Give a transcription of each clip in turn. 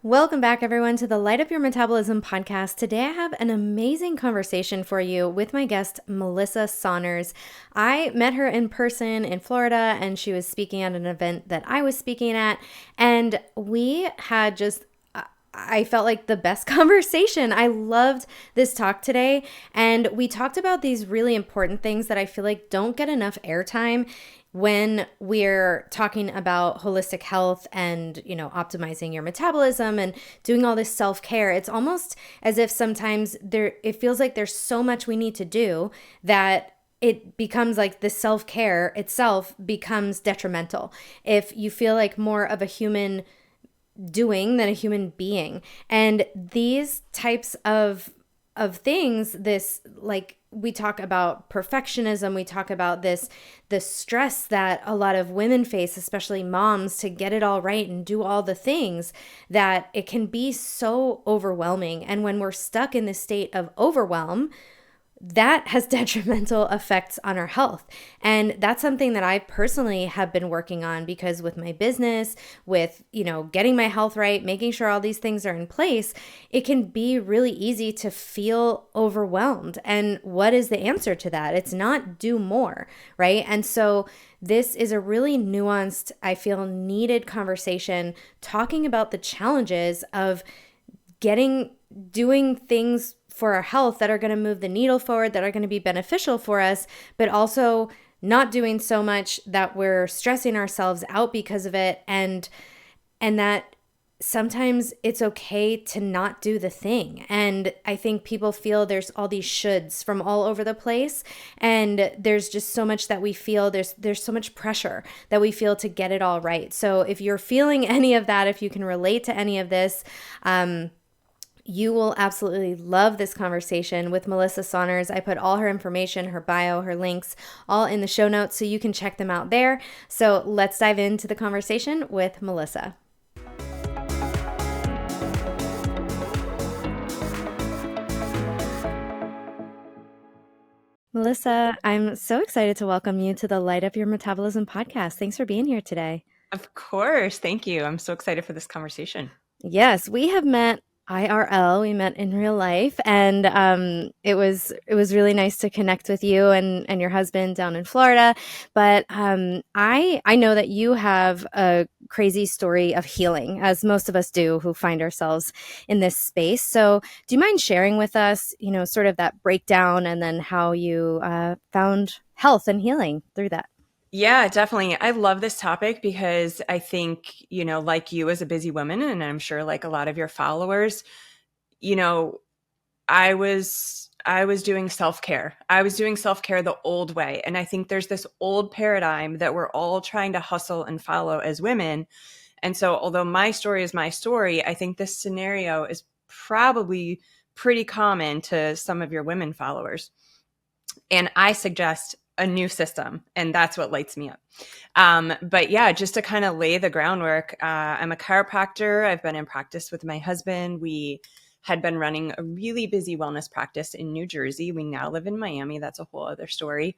Welcome back, everyone, to the Light Up Your Metabolism podcast. Today, I have an amazing conversation for you with my guest, Melissa Saunders. I met her in person in Florida, and she was speaking at an event that I was speaking at. And we had I felt like the best conversation. I loved this talk today. And we talked about these really important things that I feel like don't get enough airtime when we're talking about holistic health and, optimizing your metabolism and doing all this self-care. It's almost as if sometimes it feels like there's so much we need to do that it becomes like the self-care itself becomes detrimental. If you feel like more of a human doing than a human being. And these types of things, this, like, we talk about perfectionism, we talk about the stress that a lot of women face, especially moms, to get it all right and do all the things, that it can be so overwhelming. And when we're stuck in this state of overwhelm, that has detrimental effects on our health. And that's something that I personally have been working on, because with my business, with, getting my health right, making sure all these things are in place, it can be really easy to feel overwhelmed. And what is the answer to that? It's not do more, right? And so this is a really nuanced, I feel, needed conversation talking about the challenges of doing things for our health that are going to move the needle forward, that are going to be beneficial for us, but also not doing so much that we're stressing ourselves out because of it, and that sometimes it's okay to not do the thing. And I think people feel there's all these shoulds from all over the place, and there's just so much that we feel, there's so much pressure that we feel to get it all right. So if you're feeling any of that, if you can relate to any of this, you will absolutely love this conversation with Melissa Saunders. I put all her information, her bio, her links, all in the show notes, so you can check them out there. So let's dive into the conversation with Melissa. Melissa, I'm so excited to welcome you to the Light Up Your Metabolism podcast. Thanks for being here today. Of course. Thank you. I'm so excited for this conversation. Yes, we have met IRL. We met in real life, and it was really nice to connect with you and your husband down in Florida. But I know that you have a crazy story of healing, as most of us do who find ourselves in this space. So, do you mind sharing with us, sort of that breakdown, and then how you found health and healing through that? Yeah, definitely. I love this topic because I think, like you as a busy woman, and I'm sure like a lot of your followers, you know, I was doing self-care. I was doing self-care the old way. And I think there's this old paradigm that we're all trying to hustle and follow as women. And so although my story is my story, I think this scenario is probably pretty common to some of your women followers. And I suggest a new system, and that's what lights me up. But yeah, just to kind of lay the groundwork, I'm a chiropractor. I've been in practice with my husband. We had been running a really busy wellness practice in New Jersey. We now live in Miami. That's a whole other story.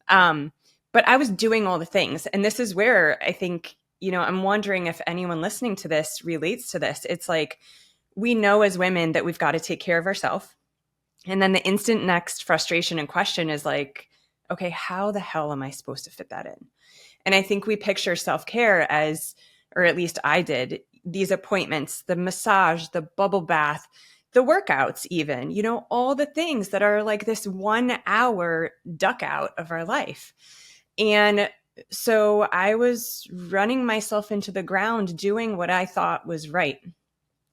But I was doing all the things. And this is where I think, I'm wondering if anyone listening to this relates to this. It's like, we know as women that we've got to take care of ourselves. And then the instant next frustration and question is like, okay, how the hell am I supposed to fit that in? And I think we picture self-care as, or at least I did, these appointments, the massage, the bubble bath, the workouts even, all the things that are like this 1 hour duck out of our life. And so I was running myself into the ground doing what I thought was right,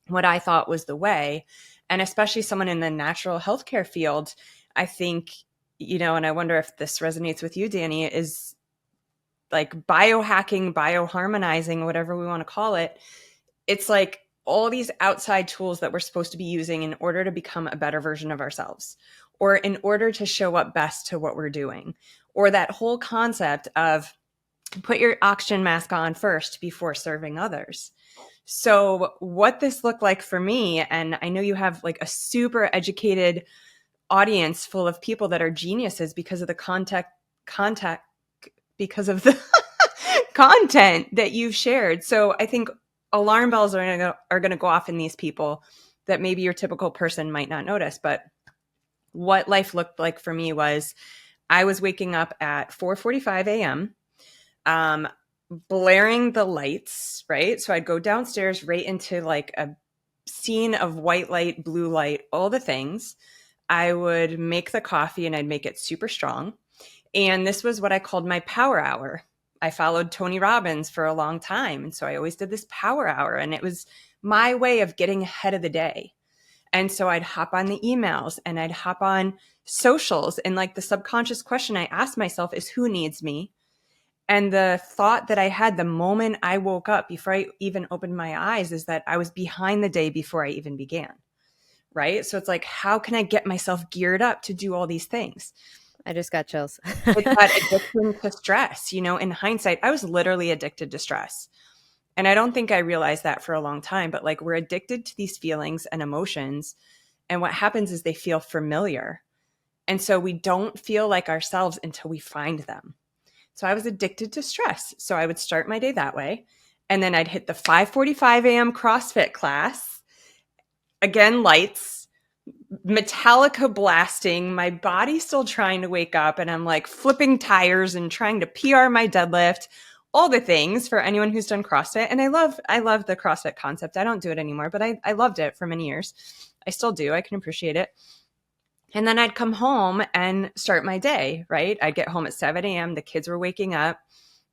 what I thought was the way. And especially someone in the natural healthcare field, I think, and I wonder if this resonates with you, Danny, is like biohacking, bioharmonizing, whatever we want to call it. It's like all these outside tools that we're supposed to be using in order to become a better version of ourselves, or in order to show up best to what we're doing, or that whole concept of put your oxygen mask on first before serving others. So what this looked like for me, and I know you have like a super educated audience full of people that are geniuses because of the content that you've shared. So I think alarm bells are going to go off in these people that maybe your typical person might not notice. But what life looked like for me was I was waking up at 4:45 a.m., um, blaring the lights, right? So I'd go downstairs right into like a scene of white light, blue light, all the things. I would make the coffee and I'd make it super strong. And this was what I called my power hour. I followed Tony Robbins for a long time. And so I always did this power hour, and it was my way of getting ahead of the day. And so I'd hop on the emails and I'd hop on socials. And like the subconscious question I asked myself is, who needs me? And the thought that I had the moment I woke up before I even opened my eyes is that I was behind the day before I even began. Right. So it's like, how can I get myself geared up to do all these things? I just got chills. It's that addiction to stress. In hindsight, I was literally addicted to stress. And I don't think I realized that for a long time, but like we're addicted to these feelings and emotions. And what happens is they feel familiar. And so we don't feel like ourselves until we find them. So I was addicted to stress. So I would start my day that way. And then I'd hit the 5:45 a.m. CrossFit class. Again, lights, Metallica blasting, my body still trying to wake up. And I'm like flipping tires and trying to PR my deadlift, all the things for anyone who's done CrossFit. And I love the CrossFit concept. I don't do it anymore, but I loved it for many years. I still do. I can appreciate it. And then I'd come home and start my day, right? I'd get home at 7 a.m. The kids were waking up.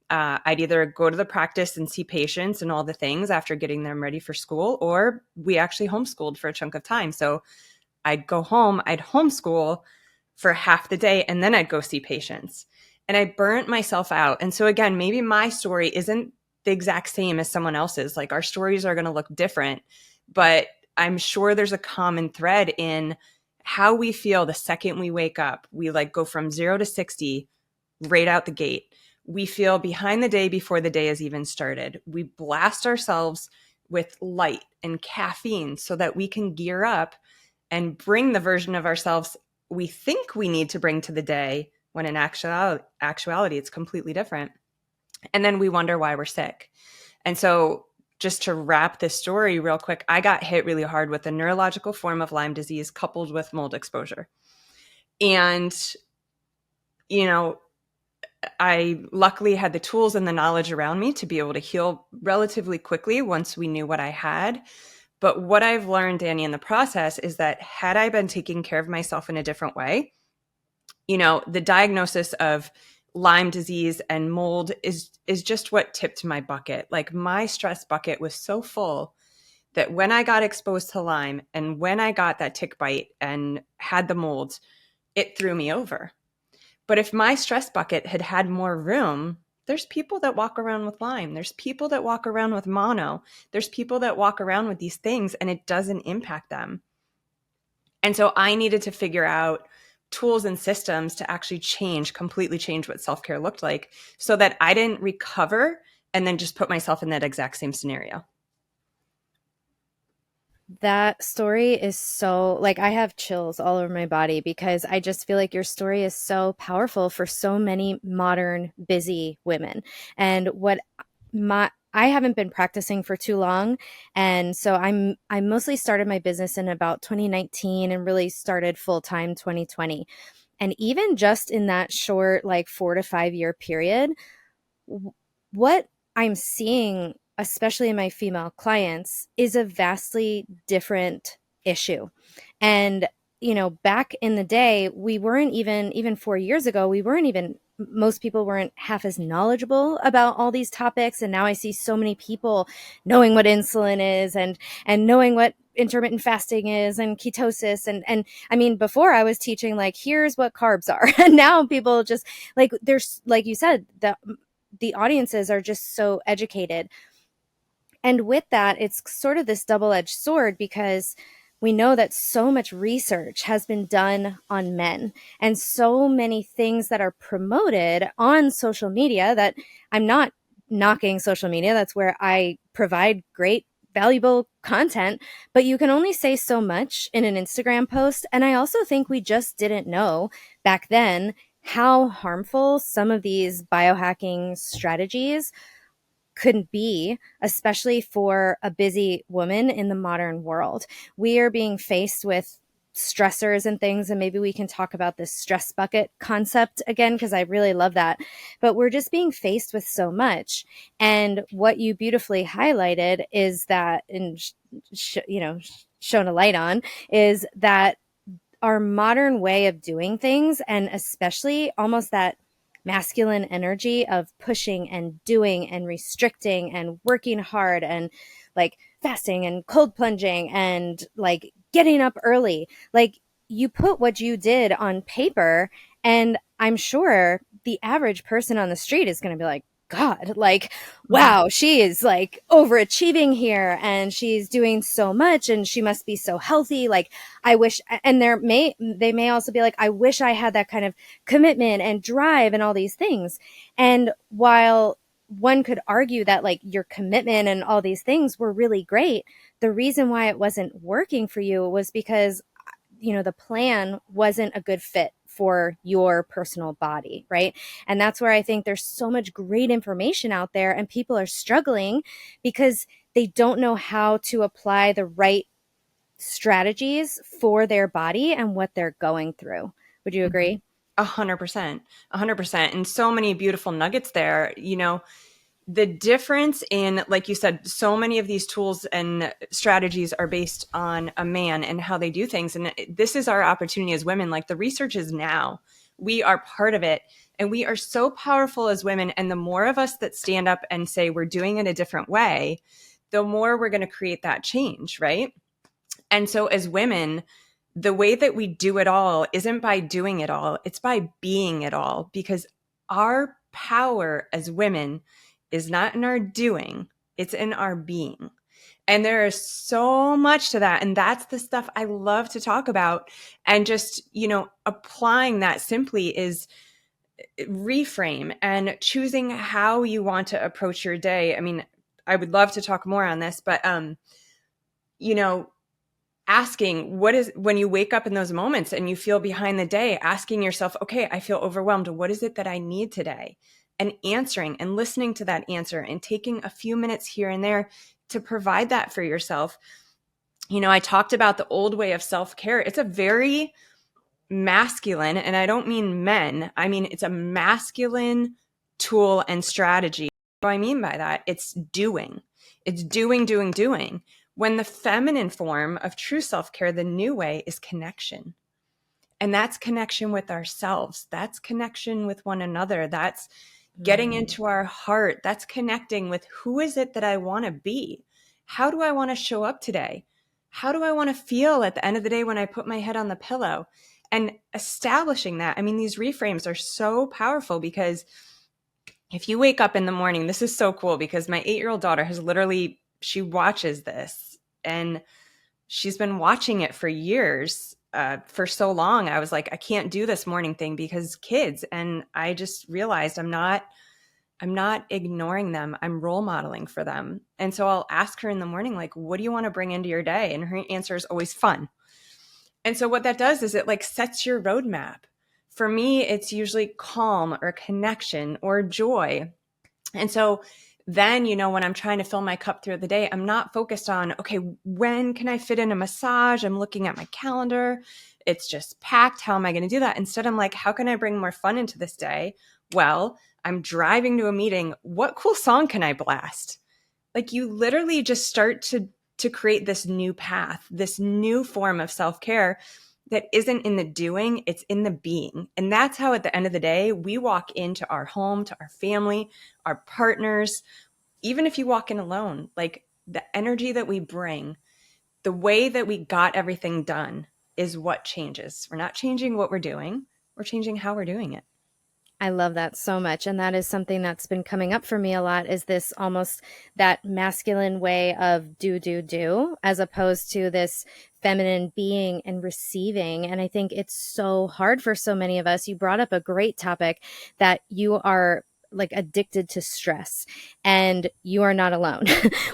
I'd either go to the practice and see patients and all the things after getting them ready for school, or we actually homeschooled for a chunk of time. So I'd go home, I'd homeschool for half the day, and then I'd go see patients. And I burnt myself out. And so again, maybe my story isn't the exact same as someone else's. Like our stories are going to look different, but I'm sure there's a common thread in how we feel the second we wake up. We like go from 0 to 60 right out the gate. We feel behind the day before the day has even started. We blast ourselves with light and caffeine so that we can gear up and bring the version of ourselves we think we need to bring to the day, when in actuality, it's completely different. And then we wonder why we're sick. And so just to wrap this story real quick, I got hit really hard with a neurological form of Lyme disease coupled with mold exposure. And, I luckily had the tools and the knowledge around me to be able to heal relatively quickly once we knew what I had. But what I've learned, Danny, in the process is that had I been taking care of myself in a different way, the diagnosis of Lyme disease and mold is just what tipped my bucket. Like my stress bucket was so full that when I got exposed to Lyme and when I got that tick bite and had the mold, it threw me over. But if my stress bucket had had more room, there's people that walk around with Lyme. There's people that walk around with mono. There's people that walk around with these things and it doesn't impact them. And so I needed to figure out tools and systems to actually completely change what self-care looked like so that I didn't recover and then just put myself in that exact same scenario. That story is so, like, I have chills all over my body because I just feel like your story is so powerful for so many modern, busy women. And I haven't been practicing for too long. And so I mostly started my business in about 2019 and really started full-time 2020. And even just in that short, like 4 to 5 year period, what I'm seeing, especially in my female clients, is a vastly different issue. And, back in the day, we weren't even 4 years ago, most people weren't half as knowledgeable about all these topics. And now I see so many people knowing what insulin is and knowing what intermittent fasting is and ketosis. And I mean, before I was teaching, like, here's what carbs are. And now people just like, there's, like you said, the audiences are just so educated. And with that, it's sort of this double-edged sword because we know that so much research has been done on men and so many things that are promoted on social media that I'm not knocking social media. That's where I provide great, valuable content, but you can only say so much in an Instagram post. And I also think we just didn't know back then how harmful some of these biohacking strategies couldn't be, especially for a busy woman in the modern world. We are being faced with stressors and things, and maybe we can talk about this stress bucket concept again, because I really love that. But we're just being faced with so much. And what you beautifully highlighted is that, and shown a light on, is that our modern way of doing things, and especially almost that masculine energy of pushing and doing and restricting and working hard and like fasting and cold plunging and like getting up early. Like, you put what you did on paper, and I'm sure the average person on the street is going to be like, God, like, Mhm. wow, she is like overachieving here and she's doing so much and she must be so healthy. Like, I wish, and they may also be like, I wish I had that kind of commitment and drive and all these things. And while one could argue that like your commitment and all these things were really great, the reason why it wasn't working for you was because the plan wasn't a good fit for your personal body, right? And that's where I think there's so much great information out there, and people are struggling because they don't know how to apply the right strategies for their body and what they're going through. Would you Mhm. agree? 100%. 100%. And so many beautiful nuggets there. The difference in, like you said, so many of these tools and strategies are based on a man and how they do things. And this is our opportunity as women. Like, the research is now. We are part of it. And we are so powerful as women. And the more of us that stand up and say we're doing it a different way, the more we're going to create that change, right? And so as women, the way that we do it all isn't by doing it all, it's by being it all, because our power as women is not in our doing, it's in our being. And there is so much to that. And that's the stuff I love to talk about. And just, applying that simply is reframe and choosing how you want to approach your day. I mean, I would love to talk more on this, but, you know, asking what is, when you wake up in those moments and you feel behind the day, asking yourself, okay, I feel overwhelmed, what is it that I need today? And answering and listening to that answer and taking a few minutes here and there to provide that for yourself. I talked about the old way of self-care. It's a very masculine, and I don't mean men, I mean it's a masculine tool and strategy. What do I mean by that? It's doing. It's doing, doing, doing. When the feminine form of true self-care, the new way, is connection. And that's connection with ourselves. That's connection with one another. That's getting into our heart. That's connecting with, who is it that I want to be? How do I want to show up today? How do I want to feel at the end of the day when I put my head on the pillow? And establishing that. I mean, these reframes are so powerful, because if you wake up in the morning, this is so cool, because my 8-year-old daughter has literally, she watches this, and she's been watching it for years. For so long, I was like, I can't do this morning thing because kids. And I just realized I'm not ignoring them. I'm role modeling for them. And so I'll ask her in the morning, like, what do you want to bring into your day? And her answer is always fun. And so what that does is it like sets your roadmap. For me, it's usually calm or connection or joy. And so then, when I'm trying to fill my cup through the day, I'm not focused on, okay, when can I fit in a massage? I'm looking at my calendar. It's just packed. How am I going to do that? Instead, I'm like, how can I bring more fun into this day? Well, I'm driving to a meeting. What cool song can I blast? Like, you literally just start to create this new path, this new form of self-care that isn't in the doing, it's in the being. And that's how, at the end of the day, we walk into our home, to our family, our partners. Even if you walk in alone, like, the energy that we bring, the way that we got everything done, is what changes. We're not changing what we're doing, we're changing how we're doing it. I love that so much. And that is something that's been coming up for me a lot, is this almost that masculine way of do, as opposed to this feminine being and receiving. And I think it's so hard for so many of us. You brought up a great topic, that you are like addicted to stress, and you are not alone.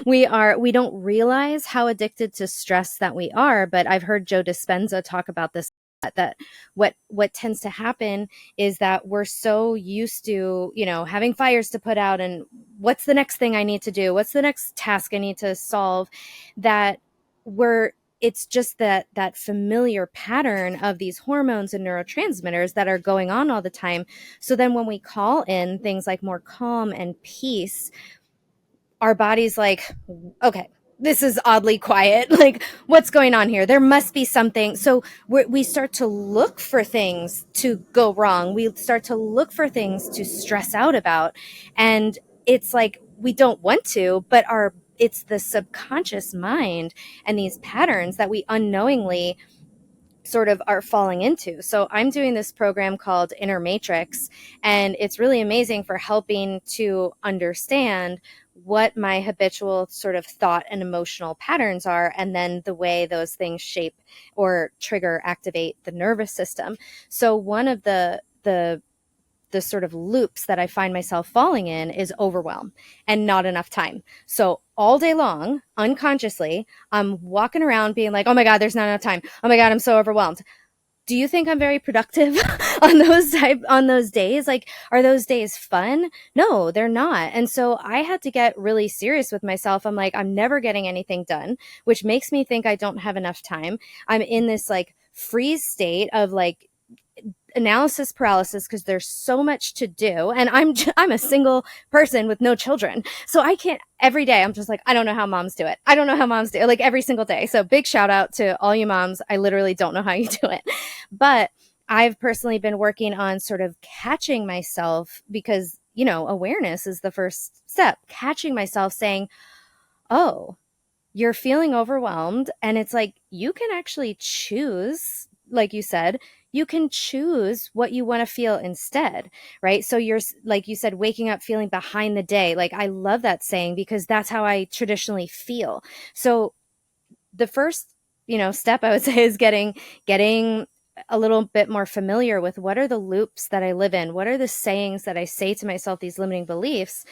We don't realize how addicted to stress that we are, but I've heard Joe Dispenza talk about this that what tends to happen is that we're so used to, having fires to put out and what's the next thing I need to do, what's the next task I need to solve, that we're it's just that familiar pattern of these hormones and neurotransmitters that are going on all the time. So then when we call in things like more calm and peace, our body's like, okay, this is oddly quiet. Like, what's going on here? There must be something. So we start to look for things to go wrong. We start to look for things to stress out about. And it's like, we don't want to, but it's the subconscious mind and these patterns that we unknowingly sort of are falling into. So I'm doing this program called Inner Matrix, and it's really amazing for helping to understand what my habitual sort of thought and emotional patterns are, and then the way those things shape or trigger, activate the nervous system. So one of the sort of loops that I find myself falling in is overwhelm and not enough time. So all day long, unconsciously, I'm walking around being like, oh my God, there's not enough time. Oh my God, I'm so overwhelmed. Do you think I'm very productive on those days? Like, are those days fun? No, they're not. And so I had to get really serious with myself. I'm like, I'm never getting anything done, which makes me think I don't have enough time. I'm in this like freeze state of like analysis paralysis because there's so much to do, and I'm a single person with no children, so I can't. Every day I'm just like, I don't know how moms do it. I don't know how moms do it, like every single day. So big shout out to all you moms. I literally don't know how you do it, but I've personally been working on sort of catching myself, because awareness is the first step. Catching myself saying, oh, you're feeling overwhelmed, and it's like, you can actually choose, like you said, you can choose what you want to feel instead, right? So you're, like you said, waking up feeling behind the day. Like, I love that saying because that's how I traditionally feel. So the first, step I would say is getting a little bit more familiar with what are the loops that I live in, what are the sayings that I say to myself, these limiting beliefs.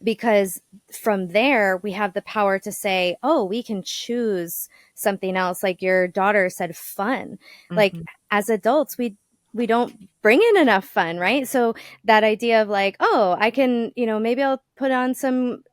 Because from there we have the power to say, oh, we can choose something else. Like your daughter said, fun. Like, Mm-hmm. as adults, we don't bring in enough fun, right? So that idea of like, oh, I can, maybe I'll put on some,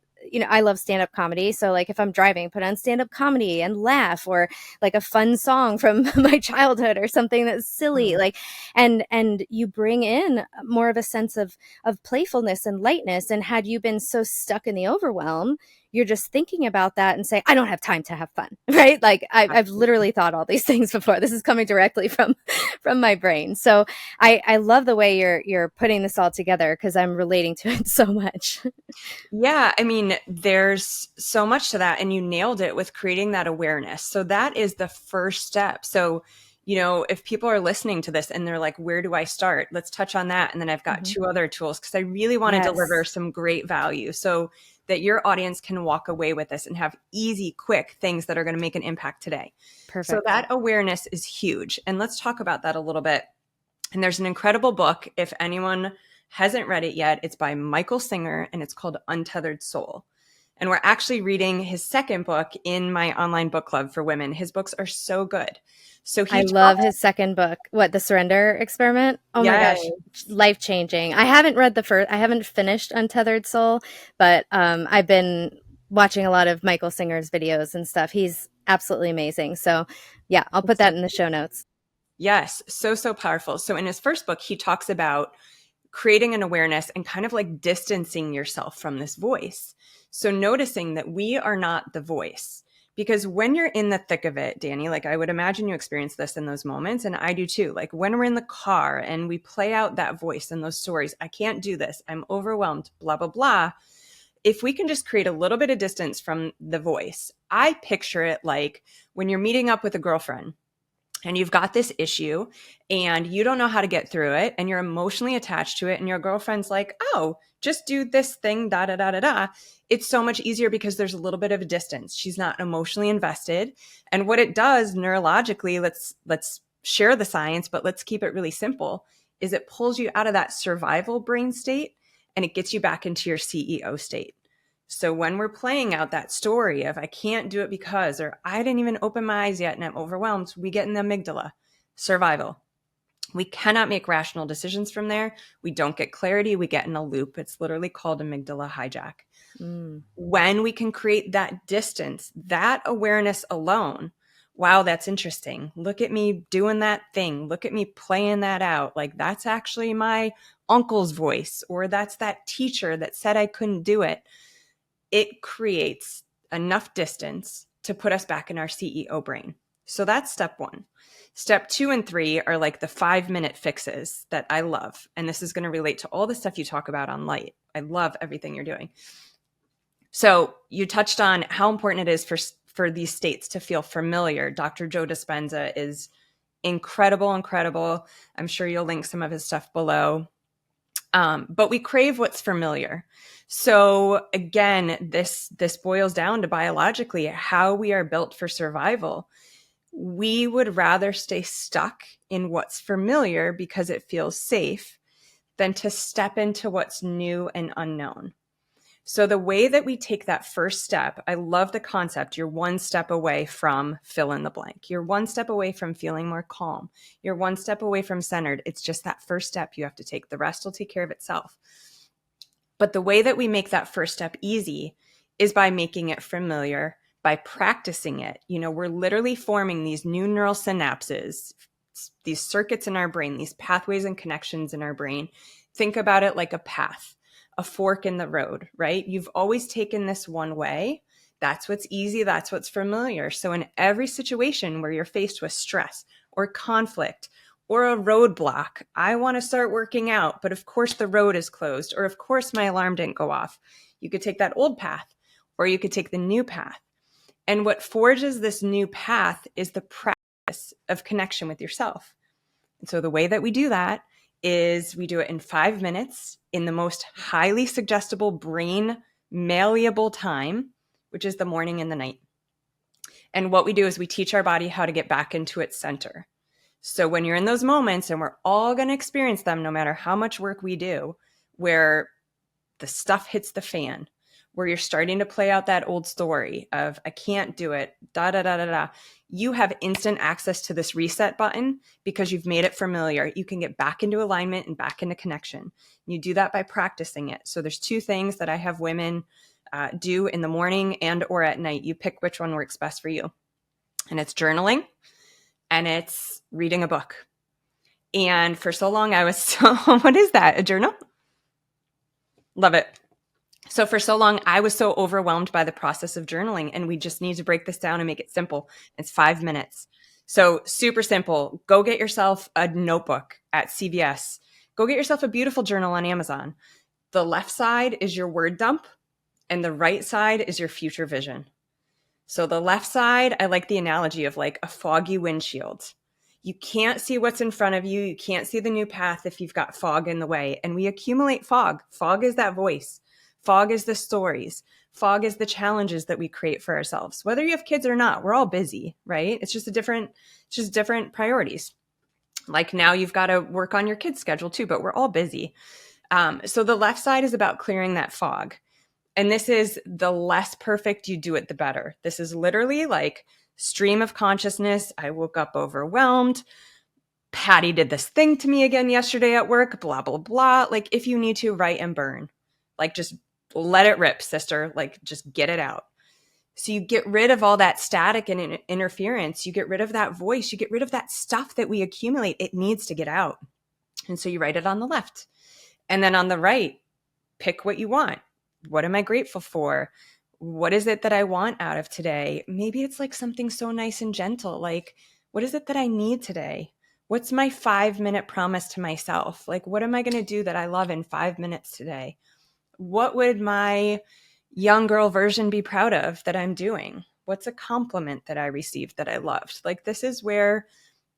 I love stand-up comedy. So like if I'm driving, put on stand-up comedy and laugh, or like a fun song from my childhood or something that's silly. Like, and you bring in more of a sense of playfulness and lightness. And had you been so stuck in the overwhelm, you're just thinking about that and say, I don't have time to have fun, right? Like I've literally thought all these things before. This is coming directly from my brain. So I love the way you're putting this all together, because I'm relating to it so much. Yeah, I mean, there's so much to that, and you nailed it with creating that awareness. So that is the first step. So, if people are listening to this and they're like, where do I start? Let's touch on that. And then I've got Mm-hmm. two other tools, because I really want to deliver Yes. some great value so that your audience can walk away with this and have easy, quick things that are going to make an impact today. So Perfect. that awareness is huge. And let's talk about that a little bit. And there's an incredible book. If anyone hasn't read it yet, it's by Michael Singer, and it's called Untethered Soul. And we're actually reading his second book in my online book club for women. His books are so good. So I he love talks, his second book. What, The Surrender Experiment? Oh my yes, gosh, life changing. I haven't read the first. I haven't finished Untethered Soul, but I've been watching a lot of Michael Singer's videos and stuff. He's absolutely amazing. So yeah, I'll put it's so that in the show notes. yes, so, so powerful. So in his first book, he talks about creating an awareness and kind of like distancing yourself from this voice. So noticing that we are not the voice. Because when you're in the thick of it, Danny, like I would imagine you experience this in those moments, and I do too. Like when we're in the car and we play out that voice and those stories, I can't do this, I'm overwhelmed, blah, blah, blah. If we can just create a little bit of distance from the voice, I picture it like when you're meeting up with a girlfriend and you've got this issue and you don't know how to get through it and you're emotionally attached to it, and your girlfriend's like, oh, just do this thing, da da da da da. It's so much easier because there's a little bit of a distance. She's not emotionally invested. And what it does neurologically, let's share the science, but let's keep it really simple, is it pulls you out of that survival brain state and it gets you back into your CEO state. So when we're playing out that story of I can't do it because, or I didn't even open my eyes yet and I'm overwhelmed, we get in the amygdala, survival. We cannot make rational decisions from there. We don't get clarity. We get in a loop. It's literally called amygdala hijack. Mm. When we can create that distance, that awareness alone, wow, that's interesting. Look at me doing that thing. Look at me playing that out. Like that's actually my uncle's voice, or that's that teacher that said I couldn't do it. It creates enough distance to put us back in our CEO brain. So that's step one. Step 2 and 3 are like the 5-minute fixes that I love. And this is going to relate to all the stuff you talk about on Light. I love everything you're doing. So you touched on how important it is for these states to feel familiar. Dr. Joe Dispenza is incredible, incredible. I'm sure you'll link some of his stuff below. But we crave what's familiar. So again, this boils down to biologically how we are built for survival. We would rather stay stuck in what's familiar because it feels safe than to step into what's new and unknown. So the way that we take that first step, I love the concept. You're one step away from fill in the blank. You're one step away from feeling more calm. You're one step away from centered. It's just that first step you have to take. The rest will take care of itself. But the way that we make that first step easy is by making it familiar, by practicing it. You know, we're literally forming these new neural synapses, these circuits in our brain, these pathways and connections in our brain. Think about it like a path, a fork in the road, right? You've always taken this one way. That's what's easy. That's what's familiar. So in every situation where you're faced with stress or conflict or a roadblock, I want to start working out, but of course the road is closed, or of course my alarm didn't go off. You could take that old path, or you could take the new path. And what forges this new path is the practice of connection with yourself. And so the way that we do that is we do it in 5 minutes in the most highly suggestible brain malleable time, which is the morning and the night. And what we do is we teach our body how to get back into its center. So when you're in those moments, and we're all going to experience them no matter how much work we do, where the stuff hits the fan, where you're starting to play out that old story of I can't do it, da da da da da. You have instant access to this reset button because you've made it familiar. You can get back into alignment and back into connection. You do that by practicing it. So there's 2 things that I have women do in the morning and or at night. You pick which one works best for you. And it's journaling and it's reading a book. And for so long I was so, what is that? A journal? Love it. So for so long, I was so overwhelmed by the process of journaling, and we just need to break this down and make it simple. It's 5 minutes. So super simple. Go get yourself a notebook at CVS. Go get yourself a beautiful journal on Amazon. The left side is your word dump, and the right side is your future vision. So the left side, I like the analogy of like a foggy windshield. You can't see what's in front of you. You can't see the new path if you've got fog in the way. And we accumulate fog. Fog is that voice. Fog is the stories. Fog is the challenges that we create for ourselves. Whether you have kids or not, we're all busy, right? It's just different priorities. Like now you've got to work on your kids' schedule too, but we're all busy. So the left side is about clearing that fog. And this is the less perfect you do it, the better. This is literally like stream of consciousness. I woke up overwhelmed. Patty did this thing to me again yesterday at work, blah, blah, blah. Like if you need to, write and burn. Like just let it rip, sister. Like just get it out. So you get rid of all that static and interference. You get rid of that voice. You get rid of that stuff that we accumulate. It needs to get out. And so you write it on the left. And then on the right, pick what you want. What am I grateful for? What is it that I want out of today? Maybe it's like something so nice and gentle. Like, what is it that I need today? What's my 5-minute promise to myself? Like, what am I going to do that I love in 5 minutes today? What would my young girl version be proud of that I'm doing? What's a compliment that I received that I loved? Like, this is where,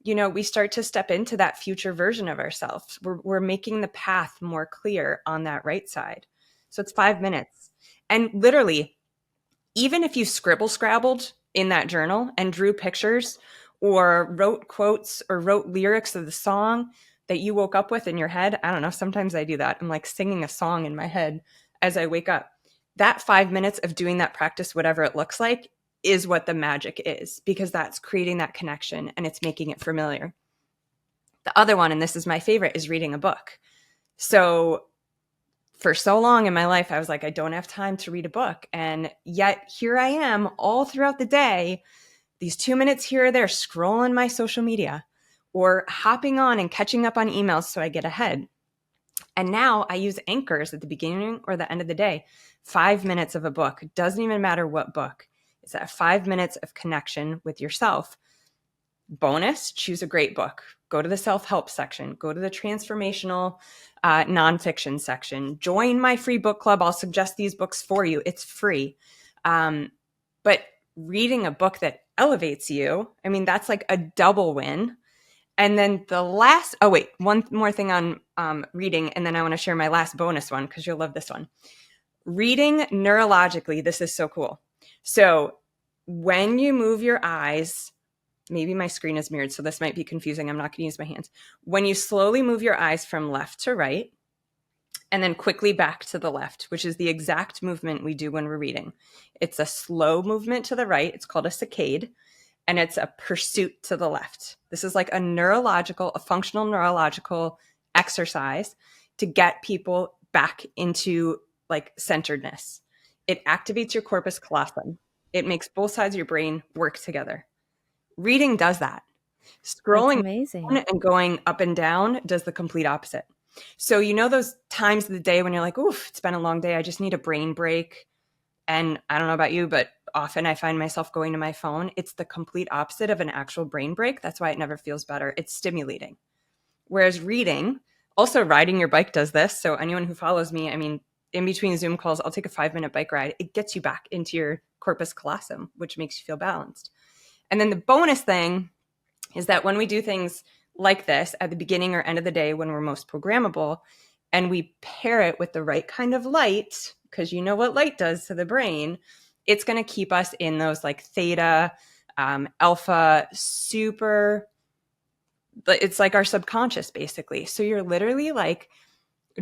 you know, we start to step into that future version of ourselves. We're making the path more clear on that right side. So it's 5 minutes. And literally, even if you scrabbled in that journal and drew pictures or wrote quotes or wrote lyrics of the song that you woke up with in your head, I don't know, sometimes I do that. I'm like singing a song in my head as I wake up. that 5 minutes of doing that practice, whatever it looks like, is what the magic is, because that's creating that connection and it's making it familiar. The other one, and this is my favorite, is reading a book. So for so long in my life, I was like, I don't have time to read a book. And yet here I am all throughout the day, these 2 minutes here or there, scrolling my social media or hopping on and catching up on emails so I get ahead. And now I use anchors at the beginning or the end of the day. 5 minutes of a book, doesn't even matter what book. It's that 5 minutes of connection with yourself. Bonus, choose a great book. Go to the self-help section. Go to the transformational nonfiction section. Join my free book club. I'll suggest these books for you. It's free. But reading a book that elevates you, I mean, that's like a double win. And then the last, one more thing on reading, and then I want to share my last bonus one because you'll love this one. Reading neurologically, this is so cool. So when you move your eyes, maybe my screen is mirrored, so this might be confusing. I'm not going to use my hands. When you slowly move your eyes from left to right, and then quickly back to the left, which is the exact movement we do when we're reading. It's a slow movement to the right. It's called a saccade, and it's a pursuit to the left. This is like a functional neurological exercise to get people back into like centeredness. It activates your corpus callosum. It makes both sides of your brain work together. Reading does that. Scrolling amazing. and going up and down does the complete opposite. So you know those times of the day when you're like, oof, it's been a long day. I just need a brain break. And I don't know about you, but often I find myself going to my phone. It's the complete opposite of an actual brain break. That's why it never feels better. It's stimulating. Whereas reading, also riding your bike does this. So anyone who follows me, I mean, in between Zoom calls, I'll take a 5-minute bike ride. It gets you back into your corpus callosum, which makes you feel balanced. And then the bonus thing is that when we do things like this at the beginning or end of the day when we're most programmable, and we pair it with the right kind of light, because you know what light does to the brain, it's going to keep us in those like theta, alpha, super, it's like our subconscious basically. So you're literally like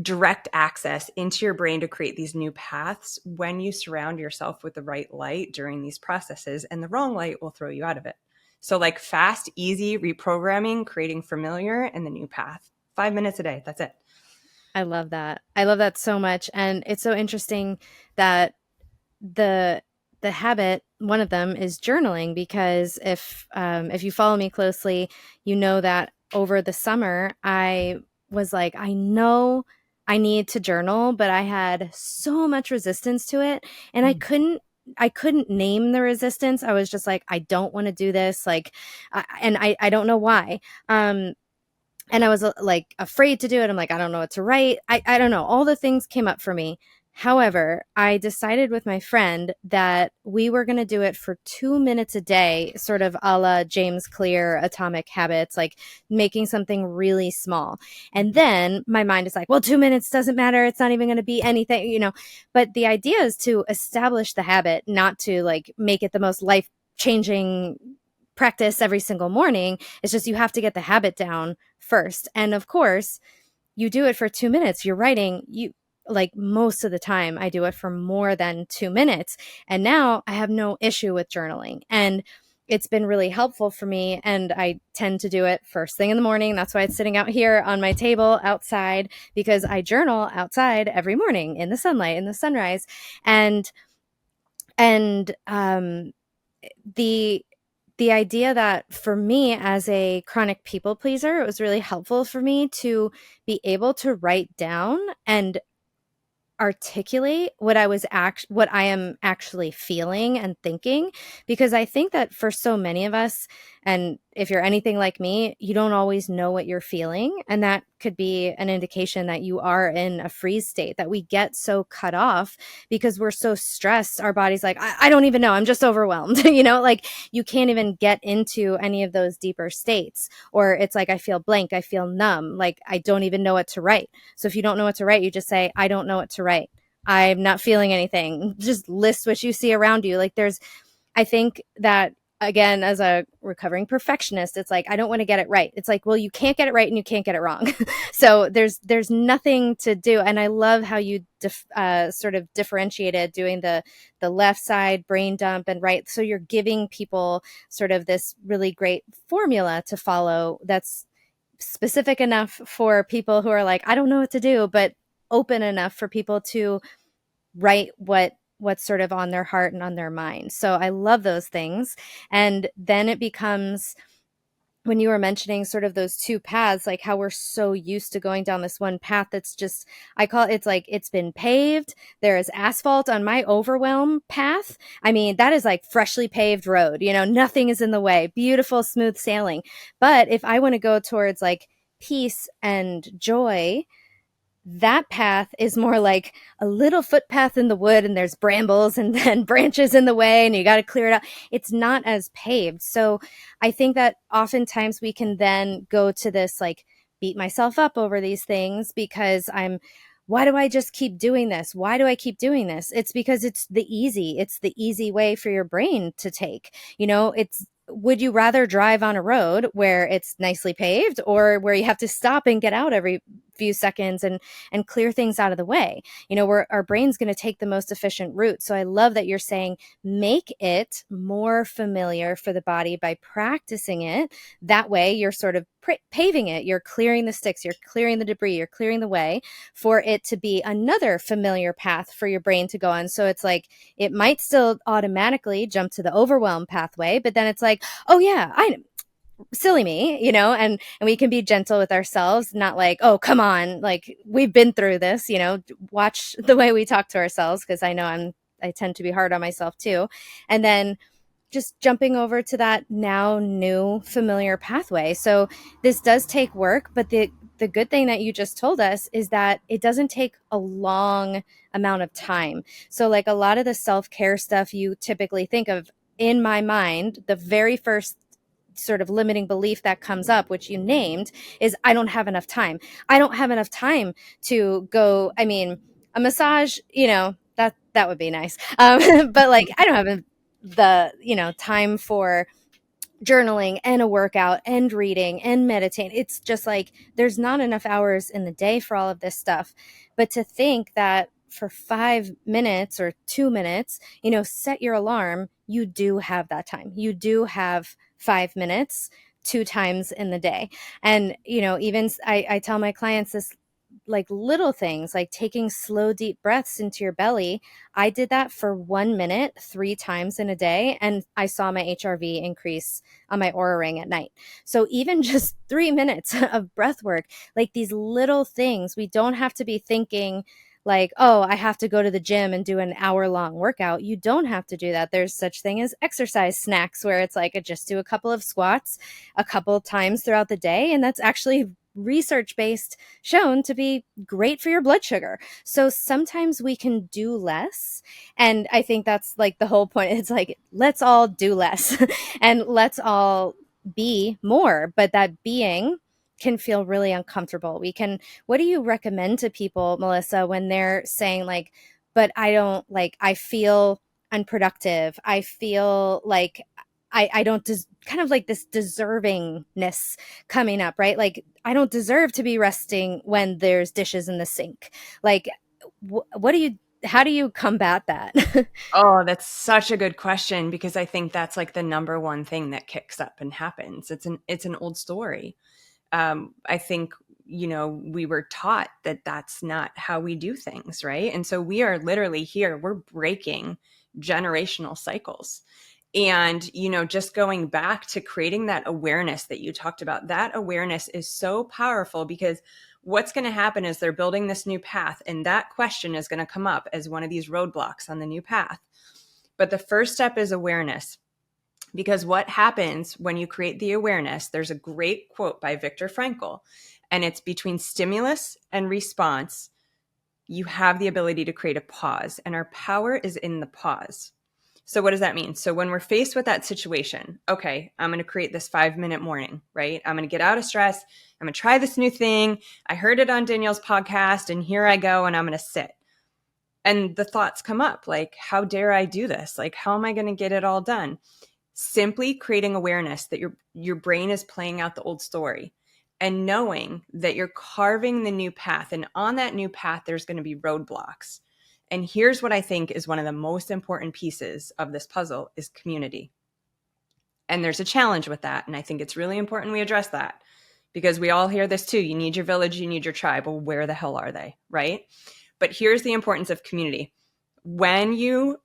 direct access into your brain to create these new paths when you surround yourself with the right light during these processes, and the wrong light will throw you out of it. So like fast, easy reprogramming, creating familiar, and the new path. 5 minutes a day. That's it. I love that. I love that so much. And it's so interesting that the habit, one of them is journaling, because if you follow me closely, you know that over the summer I was like, I know I need to journal, but I had so much resistance to it, and I couldn't name the resistance. I was just like, I don't want to do this, like, and I don't know why. And I was like afraid to do it. I'm like, I don't know what to write. I don't know. All the things came up for me. However, I decided with my friend that we were going to do it for 2 minutes a day, sort of a la James Clear Atomic Habits, like making something really small. And then my mind is like, well, 2 minutes doesn't matter. It's not even going to be anything, you know. But the idea is to establish the habit, not to like make it the most life changing practice every single morning. It's just you have to get the habit down first. And of course, you do it for 2 minutes. You're writing, you like most of the time I do it for more than 2 minutes. And now I have no issue with journaling. And it's been really helpful for me. And I tend to do it first thing in the morning. That's why it's sitting out here on my table outside, because I journal outside every morning in the sunlight, in the sunrise. And the idea that for me as a chronic people pleaser, it was really helpful for me to be able to write down and articulate what I am actually feeling and thinking, because I think that for so many of us, and if you're anything like me, you don't always know what you're feeling, and that could be an indication that you are in a freeze state, that we get so cut off because we're so stressed. Our body's like, I don't even know, I'm just overwhelmed. You know, like you can't even get into any of those deeper states, or it's like I feel blank, I feel numb, like I don't even know what to write. So if you don't know what to write, you just say, I don't know what to write, I'm not feeling anything. Just list what you see around you. Like I think that again, as a recovering perfectionist, it's like, I don't want to get it right. It's like, well, you can't get it right and you can't get it wrong. So there's nothing to do. And I love how you sort of differentiated doing the left side brain dump and right. So you're giving people sort of this really great formula to follow that's specific enough for people who are like, I don't know what to do, but open enough for people to write what's sort of on their heart and on their mind. So I love those things. And then it becomes, when you were mentioning sort of those two paths, like how we're so used to going down this one path that's just, I call it, it's like it's been paved. There is asphalt on my overwhelm path. I mean, that is like freshly paved road, nothing is in the way, beautiful, smooth sailing. But if I want to go towards like peace and joy, that path is more like a little footpath in the wood, and there's brambles and then branches in the way and you got to clear it out. It's not as paved. So I think that oftentimes we can then go to this, like, beat myself up over these things because why do I just keep doing this? Why do I keep doing this? It's because it's the easy way for your brain to take. Would you rather drive on a road where it's nicely paved, or where you have to stop and get out every few seconds and clear things out of the way? Our brain's going to take the most efficient route. So I love that you're saying make it more familiar for the body by practicing it. That way you're sort of paving it. You're clearing the sticks, you're clearing the debris, you're clearing the way for it to be another familiar path for your brain to go on. So it's like, it might still automatically jump to the overwhelm pathway, but then it's like, oh yeah, I silly me, and we can be gentle with ourselves, not like, oh, come on, like, we've been through this, watch the way we talk to ourselves, because I know I tend to be hard on myself too. And then just jumping over to that now new familiar pathway. So this does take work, but the good thing that you just told us is that it doesn't take a long amount of time. So like a lot of the self-care stuff you typically think of, in my mind, the very first sort of limiting belief that comes up, which you named, is I don't have enough time. I don't have enough time to go. I mean, a massage, that would be nice. But like, I don't have the, time for journaling and a workout and reading and meditating. It's just like, there's not enough hours in the day for all of this stuff. But to think that for 5 minutes or 2 minutes, set your alarm, you do have that time. You do have 5 minutes 2 times in the day. And, even I tell my clients this, like, little things like taking slow, deep breaths into your belly. I did that for 1 minute 3 times in a day, and I saw my HRV increase on my Aura Ring at night. So even just 3 minutes of breath work, like these little things, we don't have to be thinking like, oh, I have to go to the gym and do an hour-long workout. You don't have to do that. There's such thing as exercise snacks, where it's like, I just do a couple of squats a couple times throughout the day, and that's actually research-based, shown to be great for your blood sugar. So sometimes we can do less. And I think that's like the whole point. It's like, let's all do less and let's all be more. But that being can feel really uncomfortable. What do you recommend to people, Melissa, when they're saying like, but I feel unproductive. I feel like I don't kind of like this deservingness coming up, right? Like, I don't deserve to be resting when there's dishes in the sink. Like, how do you combat that? Oh, that's such a good question, because I think that's like the number one thing that kicks up and happens. It's an old story. I think, we were taught that that's not how we do things, right? And so we are literally here, we're breaking generational cycles. And, just going back to creating that awareness that you talked about, that awareness is so powerful, because what's going to happen is they're building this new path, and that question is going to come up as one of these roadblocks on the new path. But the first step is awareness. Because what happens when you create the awareness, there's a great quote by Viktor Frankl, and it's between stimulus and response, you have the ability to create a pause, and our power is in the pause. So what does that mean? So when we're faced with that situation, okay, I'm going to create this 5-minute morning, right? I'm going to get out of stress. I'm going to try this new thing. I heard it on Danielle's podcast, and here I go, and I'm going to sit. And the thoughts come up like, how dare I do this? Like, how am I going to get it all done? Simply creating awareness that your brain is playing out the old story and knowing that you're carving the new path. And on that new path, there's going to be roadblocks. And here's what I think is one of the most important pieces of this puzzle is community. And there's a challenge with that. And I think it's really important we address that because we all hear this too. You need your village, you need your tribe. Well, where the hell are they? Right? But here's the importance of community. When you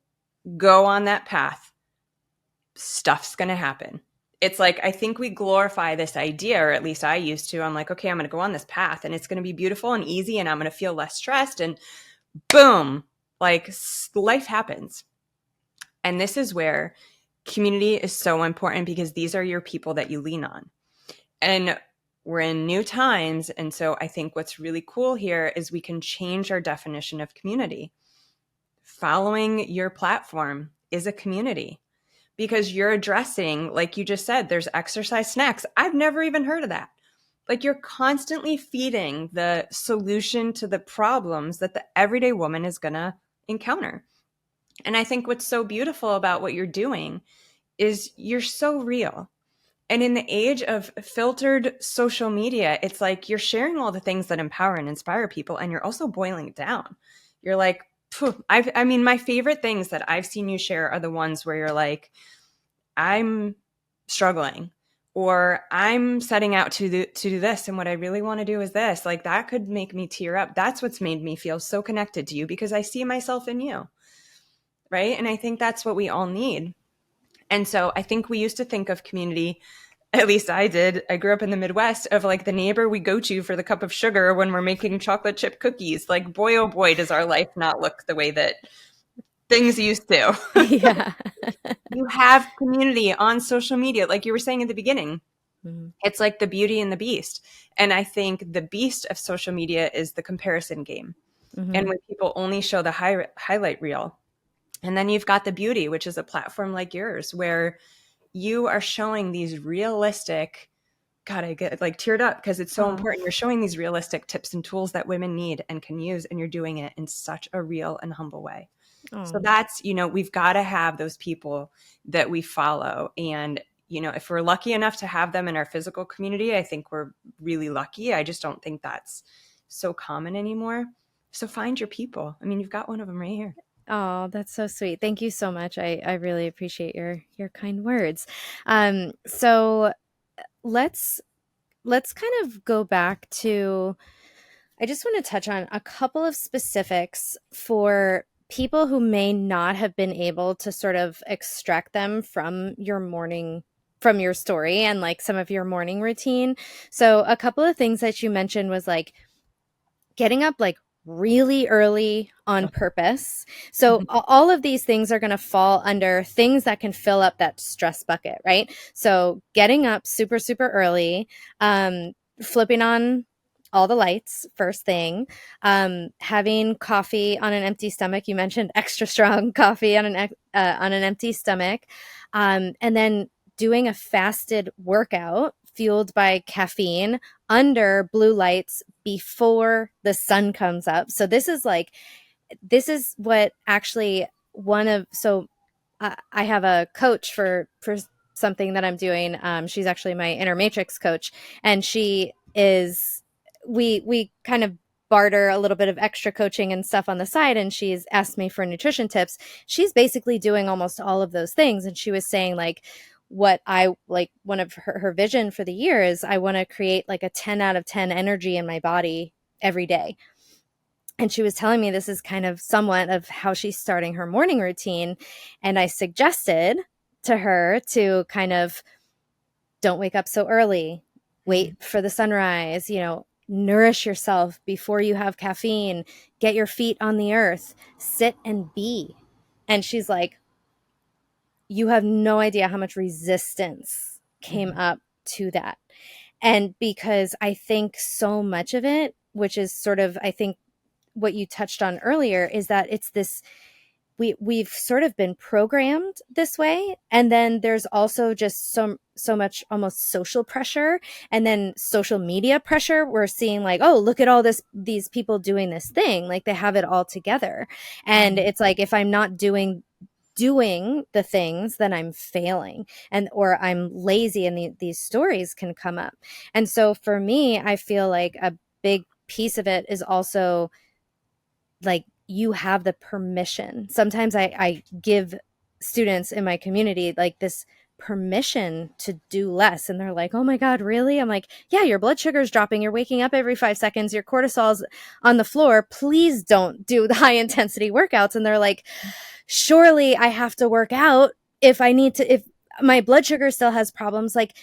go on that path, stuff's going to happen. It's like, I think we glorify this idea, or at least I used to. I'm like, okay, I'm going to go on this path and it's going to be beautiful and easy and I'm going to feel less stressed. And boom, like life happens. And this is where community is so important because these are your people that you lean on. And we're in new times. And so I think what's really cool here is we can change our definition of community. Following your platform is a community because you're addressing, like you just said, there's exercise snacks. I've never even heard of that. Like you're constantly feeding the solution to the problems that the everyday woman is going to encounter. And I think what's so beautiful about what you're doing is you're so real. And in the age of filtered social media, it's like you're sharing all the things that empower and inspire people, and you're also boiling it down. You're like, I mean, my favorite things that I've seen you share are the ones where you're like, I'm struggling, or I'm setting out to do this, and what I really want to do is this. Like that could make me tear up. That's what's made me feel so connected to you because I see myself in you, right? And I think that's what we all need. And so I think we used to think of community, at least I did. I grew up in the Midwest, of like the neighbor we go to for the cup of sugar when we're making chocolate chip cookies. Like, boy, oh boy, does our life not look the way that things used to. Yeah. You have community on social media, like you were saying at the beginning. Mm-hmm. It's like the beauty and the beast. And I think the beast of social media is the comparison game. Mm-hmm. And when people only show the highlight reel. And then you've got the beauty, which is a platform like yours, where you are showing these realistic, God, I get like teared up because it's so important. You're showing these realistic tips and tools that women need and can use, and you're doing it in such a real and humble way. So that's, we've got to have those people that we follow. And, if we're lucky enough to have them in our physical community, I think we're really lucky. I just don't think that's so common anymore. So find your people. I mean, you've got one of them right here. Oh, that's so sweet. Thank you so much. I really appreciate your kind words. So let's kind of go back to, I just want to touch on a couple of specifics for people who may not have been able to sort of extract them from your story and like some of your morning routine. So a couple of things that you mentioned was like getting up like really early on purpose. So all of these things are going to fall under things that can fill up that stress bucket, right? So getting up super, super early, flipping on all the lights first thing, having coffee on an empty stomach. You mentioned extra strong coffee on an empty stomach, and then doing a fasted workout fueled by caffeine under blue lights before the sun comes up. So this is what actually I have a coach for something that I'm doing. She's actually my inner matrix coach, and we kind of barter a little bit of extra coaching and stuff on the side, and she's asked me for nutrition tips. She's basically doing almost all of those things, and she was saying like, what I like, one of her vision for the year is I want to create like a 10 out of 10 energy in my body every day. And she was telling me this is kind of somewhat of how she's starting her morning routine. And I suggested to her to kind of don't wake up so early, wait for the sunrise, nourish yourself before you have caffeine, get your feet on the earth, sit and be. And she's like, you have no idea how much resistance came up to that. And because I think so much of it, which is sort of, I think what you touched on earlier, is that it's this, we've sort of been programmed this way. And then there's also just so much almost social pressure, and then social media pressure. We're seeing like, oh, look at all these people doing this thing, like they have it all together. And it's like, if I'm not doing doing the things, then I'm failing, and or I'm lazy, and these stories can come up. And so for me, I feel like a big piece of it is also like you have the permission. Sometimes I give students in my community like this permission to do less, and they're like, oh my god, really? I'm like, yeah, your blood sugar is dropping, you're waking up every 5 seconds, your cortisol's on the floor, please don't do the high intensity workouts. And they're like, surely I have to work out if I need to, if my blood sugar still has problems. Like,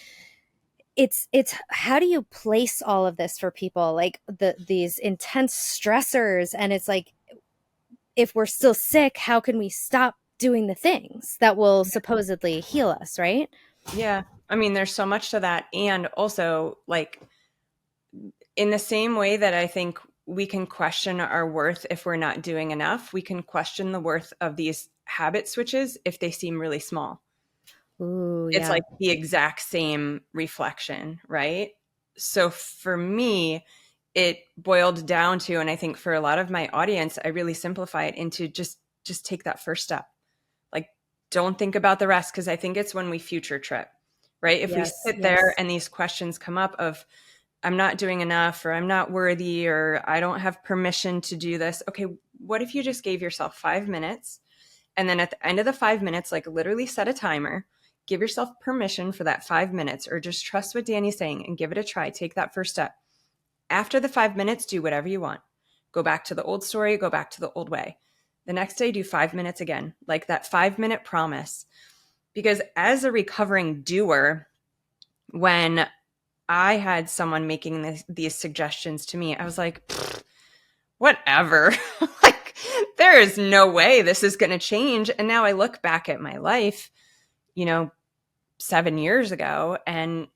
it's how do you place all of this for people, like these intense stressors, and it's like, if we're still sick, how can we stop doing the things that will supposedly heal us, right? Yeah. I mean, there's so much to that. And also, like, in the same way that I think we can question our worth if we're not doing enough, we can question the worth of these habit switches if they seem really small. Ooh, It's yeah. like the exact same reflection, right? So for me, it boiled down to, and I think for a lot of my audience, I really simplify it into just take that first step. Like, don't think about the rest, because I think it's when we future trip, right? If we Yes, sit there yes. and these questions come up of, I'm not doing enough, or I'm not worthy, or I don't have permission to do this. Okay, what if you just gave yourself 5 minutes, and then at the end of the 5 minutes, like literally set a timer, give yourself permission for that 5 minutes, or just trust what Danny's saying and give it a try. Take that first step. After the 5 minutes, do whatever you want. Go back to the old story, go back to the old way. The next day, do 5 minutes again, like that 5 minute promise. Because as a recovering doer, when I had someone making these suggestions to me, I was like, whatever. Like, there is no way this is going to change. And now I look back at my life, you know, 7 years ago, and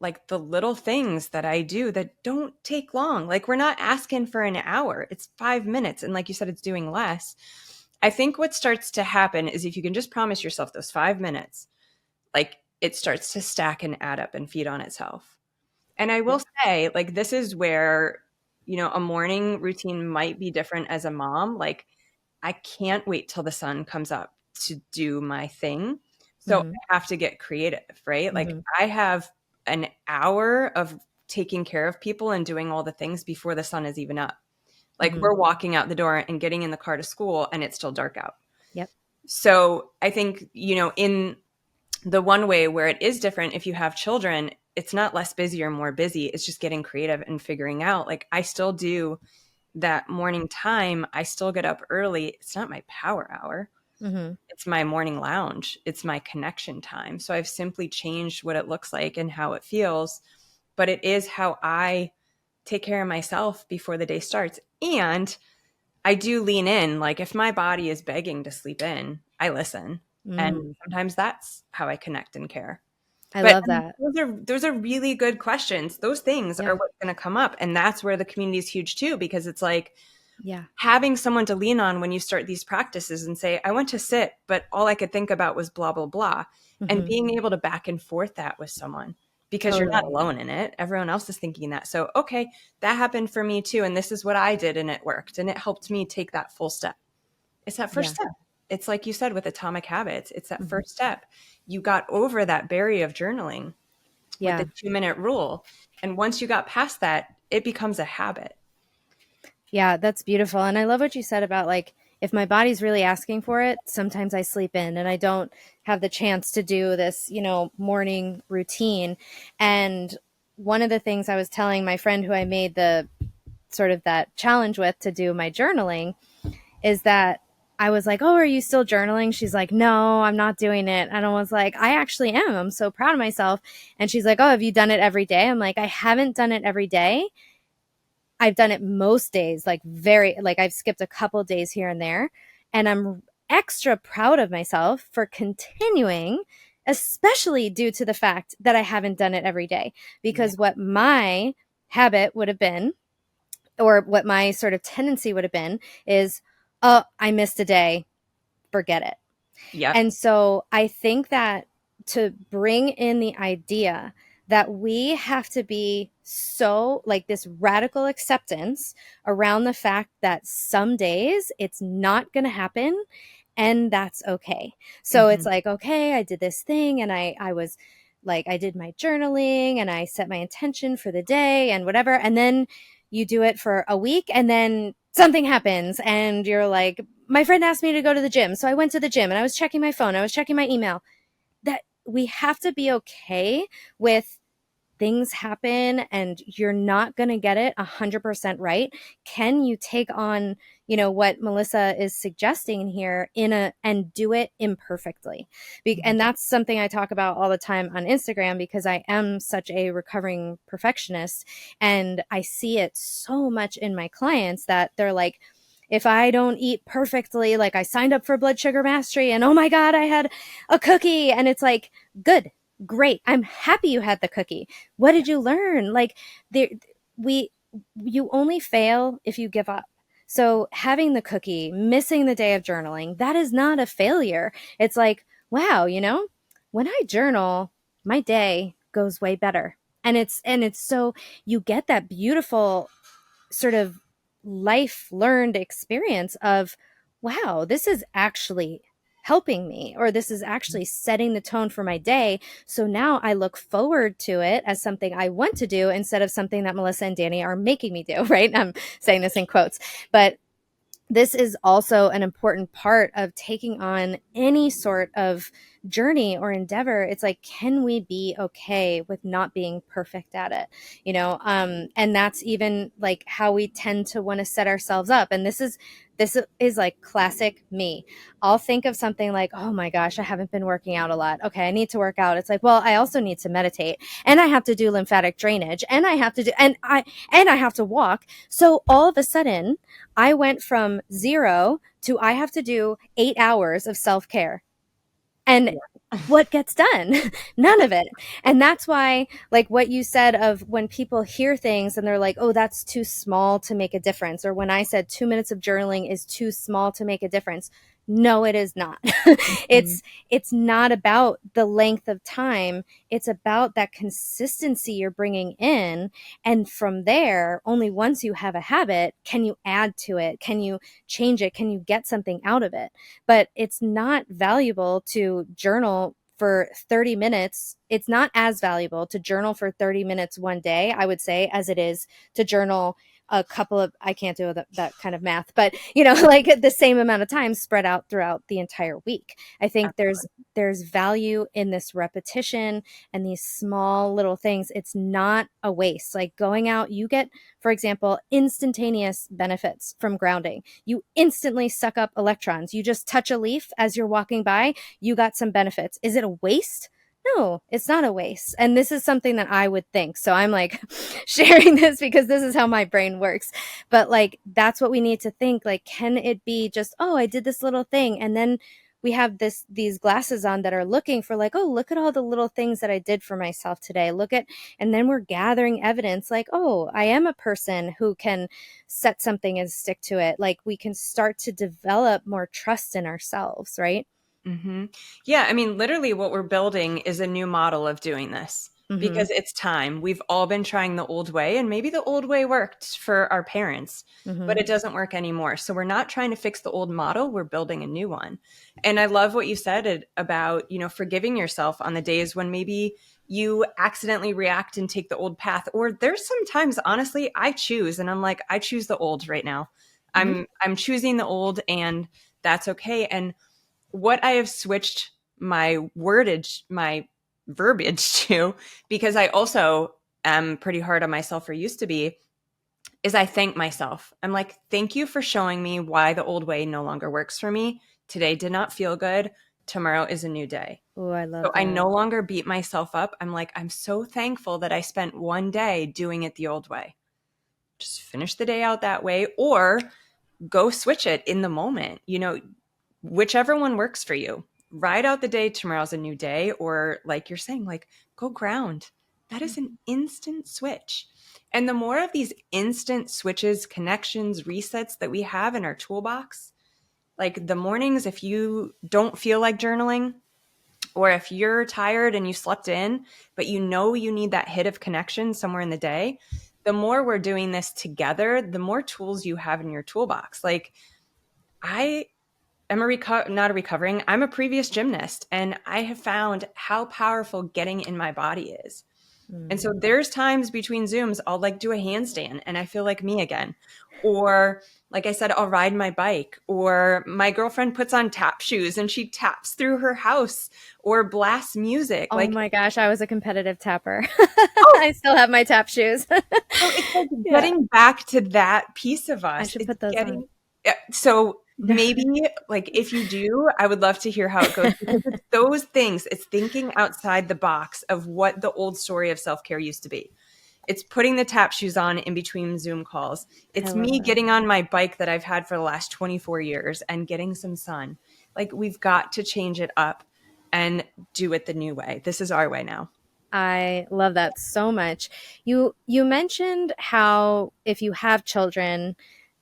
like the little things that I do that don't take long. Like, we're not asking for an hour, it's 5 minutes. And like you said, it's doing less. I think what starts to happen is if you can just promise yourself those 5 minutes, like, it starts to stack and add up and feed on itself. And I will Yeah. say, like, this is where, a morning routine might be different as a mom. Like, I can't wait till the sun comes up to do my thing. So Mm-hmm. I have to get creative, right? Like, Mm-hmm. I have an hour of taking care of people and doing all the things before the sun is even up. Like, Mm-hmm. we're walking out the door and getting in the car to school and it's still dark out. Yep. So I think, in the one way where it is different, if you have children, it's not less busy or more busy. It's just getting creative and figuring out, like, I still do that morning time. I still get up early. It's not my power hour. Mm-hmm. It's my morning lounge. It's my connection time. So I've simply changed what it looks like and how it feels, but it is how I take care of myself before the day starts. And I do lean in. Like, if my body is begging to sleep in, I listen. And Mm. sometimes that's how I connect and care. I But love that. those are really good questions. Those things are Yeah. what's going to come up, and that's where the community is huge too, because it's like Yeah. having someone to lean on when you start these practices and say, I went to sit, but all I could think about was blah blah blah, and Mm-hmm. being able to back and forth that with someone, because you're not Totally. alone in it. Everyone else is thinking that. So, okay, that happened for me too, and this is what I did, and it worked, and it helped me take that full step. It's that first Yeah. step. It's like you said with Atomic Habits. It's that Mm-hmm. first step. You got over that barrier of journaling with the Yeah. 2 minute rule. And once you got past that, it becomes a habit. Yeah, that's beautiful. And I love what you said about like, if my body's really asking for it, sometimes I sleep in and I don't have the chance to do this, morning routine. And one of the things I was telling my friend who I made the sort of that challenge with to do my journaling is that I was like, oh, are you still journaling? She's like, no, I'm not doing it. And I was like, I actually am. I'm so proud of myself. And she's like, oh, have you done it every day? I'm like, I haven't done it every day. I've done it most days, like I've skipped a couple days here and there. And I'm extra proud of myself for continuing, especially due to the fact that I haven't done it every day. Yeah. Because what my habit would have been, or what my sort of tendency would have been, is, oh, I missed a day, forget it. Yep. And so I think that to bring in the idea that we have to be so like this radical acceptance around the fact that some days it's not going to happen, and that's okay. So it's Mm-hmm. like, okay, I did this thing and I was like, I did my journaling and I set my intention for the day and whatever. And then you do it for a week and then something happens and you're like, my friend asked me to go to the gym. So I went to the gym and I was checking my phone, I was checking my email. That we have to be okay with things happen and you're not going to get it 100% right. Can you take on, what Melissa is suggesting here and do it imperfectly? And that's something I talk about all the time on Instagram because I am such a recovering perfectionist and I see it so much in my clients that they're like, if I don't eat perfectly, like I signed up for blood sugar mastery and oh my God, I had a cookie. And it's like, good, great. I'm happy you had the cookie. What did you learn? Like there, we, you only fail if you give up. So having the cookie, missing the day of journaling, that is not a failure. It's like, wow, when I journal, my day goes way better. And it's so you get that beautiful sort of life learned experience of, wow, this is actually helping me, or this is actually setting the tone for my day. So now I look forward to it as something I want to do instead of something that Melissa and Danny are making me do, right? I'm saying this in quotes, but this is also an important part of taking on any sort of journey or endeavor. It's like, can we be okay with not being perfect at it? And that's even like how we tend to want to set ourselves up. And this is like classic me. I'll think of something like, oh my gosh, I haven't been working out a lot. Okay, I need to work out. It's like, well, I also need to meditate and I have to do lymphatic drainage and I have to do and I have to walk. So all of a sudden I went from 0 to I have to do 8 hours of self care. And what gets done? None of it. And that's why, like what you said of when people hear things and they're like, oh, that's too small to make a difference. Or when I said 2 minutes of journaling is too small to make a difference. No, it is not. Mhm. it's not about the length of time. It's about that consistency you're bringing in. And from there, only once you have a habit, can you add to it? Can you change it? Can you get something out of it? But it's not valuable to journal for 30 minutes. It's not as valuable to journal for 30 minutes one day, I would say, as it is to journal a couple of, I can't do that kind of math, but like the same amount of time spread out throughout the entire week. I think there's value in this repetition and these small little things. It's not a waste. Like going out, you get, for example, instantaneous benefits from grounding. You instantly suck up electrons. You just touch a leaf as you're walking by, you got some benefits. Is it a waste? No, it's not a waste. And this is something that I would think. So I'm like sharing this because this is how my brain works. But like, that's what we need to think. Like, can it be just, oh, I did this little thing. And then we have these glasses on that are looking for like, oh, look at all the little things that I did for myself today. And then we're gathering evidence like, oh, I am a person who can set something and stick to it. Like we can start to develop more trust in ourselves, right? Mm-hmm. Yeah, I mean, literally, what we're building is a new model of doing this Mm-hmm. because it's time. We've all been trying the old way, and maybe the old way worked for our parents, Mm-hmm. but it doesn't work anymore. So we're not trying to fix the old model, we're building a new one. And I love what you said about, forgiving yourself on the days when maybe you accidentally react and take the old path. Or there's sometimes, honestly, I choose, and I'm like, I choose the old right now. Mm-hmm. I'm choosing the old, and that's okay. And what I have switched my wordage, my verbiage to, because I also am pretty hard on myself or used to be, is I thank myself. I'm like, thank you for showing me why the old way no longer works for me. Today did not feel good. Tomorrow is a new day. Oh, I love So I that. no longer beat myself up. I'm like, I'm so thankful that I spent one day doing it the old way. Just finish the day out that way or go switch it in the moment. Whichever one works for you. Ride out the day, tomorrow's a new day, or like you're saying, like go ground. That is an instant switch. And the more of these instant switches, connections, resets that we have in our toolbox, like the mornings, if you don't feel like journaling, or if you're tired and you slept in, but you need that hit of connection somewhere in the day, the more we're doing this together, the more tools you have in your toolbox. Like I am not a recovering, I'm a previous gymnast, and I have found how powerful getting in my body is. And so Mm. there's times between Zooms, I'll like do a handstand and I feel like me again. Or like I said, I'll ride my bike, or my girlfriend puts on tap shoes and she taps through her house or blasts music. Oh Like, my gosh, I was a competitive tapper. oh, I still have my tap shoes. so it's like Yeah, getting back to that piece of I us. should It's put those on. getting, so maybe like if you do, I would love to hear how it goes, because it's those things. It's thinking outside the box of what the old story of self-care used to be. It's putting the tap shoes on in between Zoom calls. I It's love me that. getting on my bike that I've had for the last 24 years and getting some sun. Like, we've got to change it up and do it the new way. This is our way now. I love that so much. You mentioned how if you have children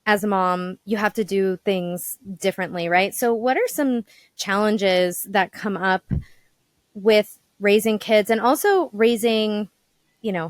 as a mom, you have to do things differently, right? So what are some challenges that come up with raising kids and also raising,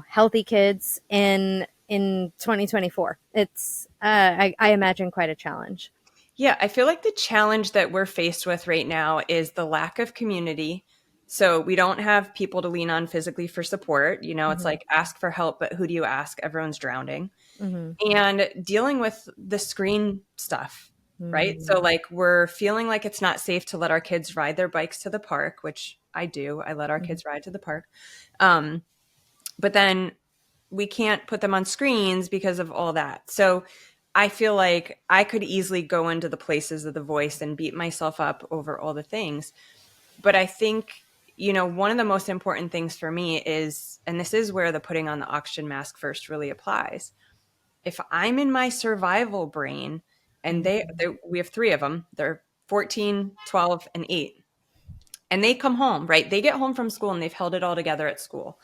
healthy kids in 2024? It's I imagine quite a challenge. Yeah, I feel like the challenge that we're faced with right now is the lack of community. So we don't have people to lean on physically for support. It's Hmm. like ask for help, but who do you ask? Everyone's drowning. Hmm. And dealing with the screen stuff, right? So, Hmm. like, we're feeling like it's not safe to let our kids ride their bikes to the park, which I do. I let our Hmm. kids ride to the park. Um, but then we can't put them on screens because of all that. So I feel like I could easily go into the places of the voice and beat myself up over all the things. But I think, one of the most important things for me is, and this is where the putting on the oxygen mask first really applies. If I'm in my survival brain, and we have three of them, they're 14, 12, and 8. And they come home, right? They get home from school and they've held it all together at school.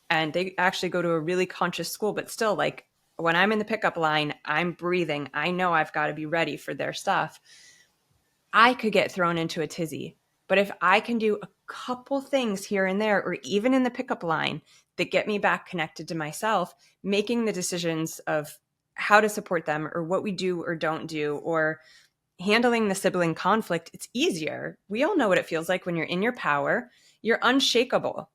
And they actually go to a really conscious school, but still, like, when I'm in the pickup line, I'm breathing. I know I've got to be ready for their stuff. I could get thrown into a tizzy. But if I can do a couple things here and there, or even in the pickup line, that get me back connected to myself, making the decisions of how to support them or what we do or don't do, or handling the sibling conflict, it's easier. We all know what it feels like when you're in your power. You're unshakable.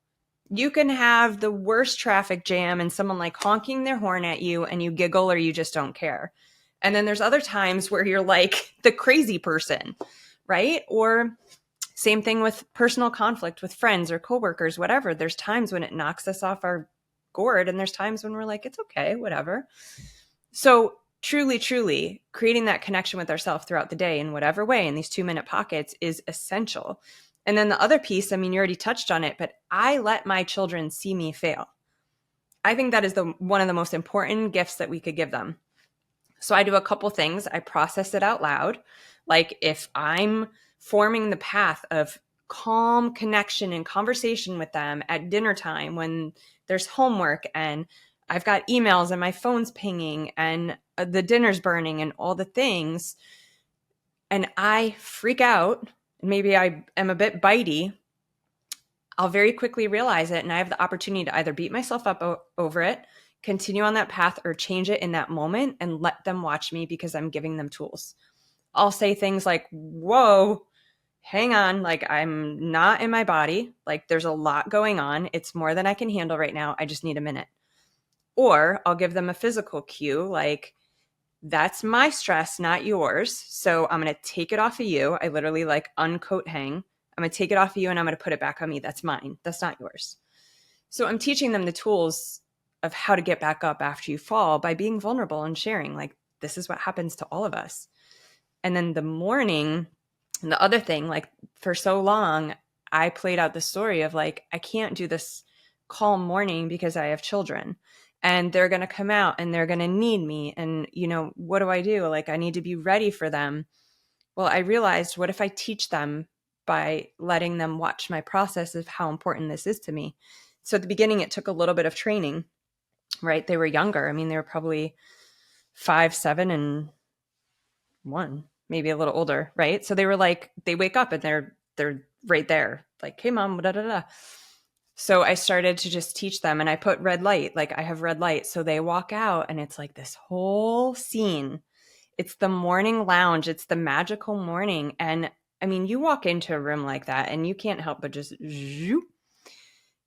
You can have the worst traffic jam and someone like honking their horn at you and you giggle or you just don't care. And then there's other times where you're like the crazy person, right? Or same thing with personal conflict with friends or coworkers, whatever. There's times when it knocks us off our gourd, and there's times when we're like, it's okay, whatever. So truly, truly creating that connection with ourselves throughout the day in whatever way in these 2-minute pockets is essential. And then the other piece, I mean, you already touched on it, but I let my children see me fail. I think that is one of the most important gifts that we could give them. So I do a couple things. I process it out loud. Like, if I'm forming the path of calm connection and conversation with them at dinner time when there's homework and I've got emails and my phone's pinging and the dinner's burning and all the things, and I freak out, and maybe I am a bit bitey, I'll very quickly realize it. And I have the opportunity to either beat myself up over it, continue on that path, or change it in that moment and let them watch me because I'm giving them tools. I'll say things like, whoa, hang on. Like, I'm not in my body. Like, there's a lot going on. It's more than I can handle right now. I just need a minute. Or I'll give them a physical cue, like, that's my stress, not yours. So I'm going to take it off of you. I literally like uncoat hang. I'm going to take it off of you and I'm going to put it back on me. That's mine. That's not yours. So I'm teaching them the tools of how to get back up after you fall by being vulnerable and sharing, like, this is what happens to all of us. And then the morning, and the other thing, like, for so long, I played out the story of like, I can't do this calm morning because I have children and they're going to come out and they're going to need me. And, what do I do? Like, I need to be ready for them. Well, I realized, what if I teach them by letting them watch my process of how important this is to me? So at the beginning, it took a little bit of training, right? They were younger. I mean, they were probably 5, 7, and 1, maybe a little older, right? So they were like, they wake up and they're right there, like, hey mom, da da da. So I started to just teach them, and I put red light, like, I have red light. So they walk out and it's like this whole scene. It's the morning lounge. It's the magical morning. And I mean, you walk into a room like that and you can't help but just zoop.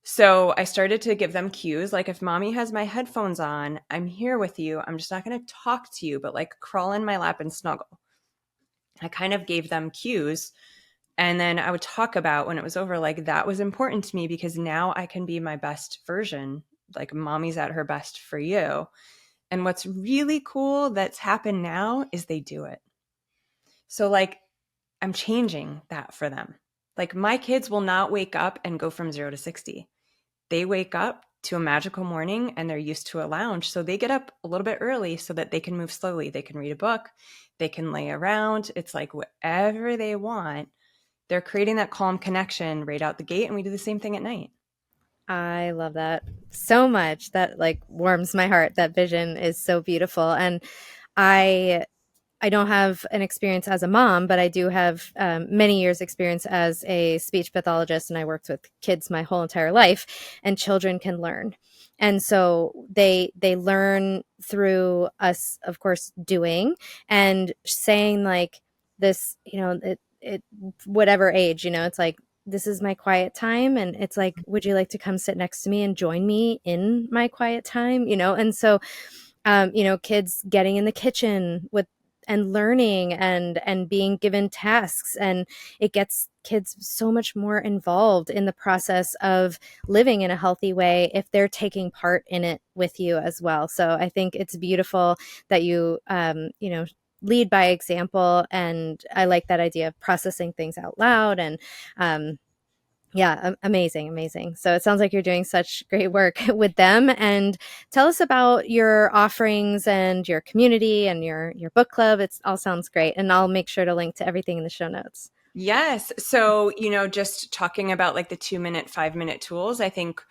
So I started to give them cues. Like, if mommy has my headphones on, I'm here with you. I'm just not going to talk to you, but like crawl in my lap and snuggle. I kind of gave them cues. And then I would talk about when it was over, like, that was important to me because now I can be my best version. Like, mommy's at her best for you. And what's really cool that's happened now is they do it. So, like, I'm changing that for them. Like, my kids will not wake up and go from 0 to 60. They wake up to a magical morning and they're used to a lounge. So they get up a little bit early so that they can move slowly. They can read a book, they can lay around. It's like whatever they want. They're creating that calm connection right out the gate. And we do the same thing at night. I love that so much. That like warms my heart. That vision is so beautiful. And I I don't have an experience as a mom, but I do have many years experience as a speech pathologist, and I worked with kids my whole entire life, and children can learn. And so they learn through us, of course, doing and saying like this, it whatever age, it's like, this is my quiet time, and it's like, would you like to come sit next to me and join me in my quiet time, and so kids getting in the kitchen with and learning and being given tasks, and it gets kids so much more involved in the process of living in a healthy way if they're taking part in it with you as well. So I think it's beautiful that you lead by example, and I like that idea of processing things out loud. And yeah, amazing, amazing. So it sounds like you're doing such great work with them. And tell us about your offerings and your community and your book club. It all sounds great. And I'll make sure to link to everything in the show notes. Yes. So, just talking about like the 2-minute, 5-minute tools, I think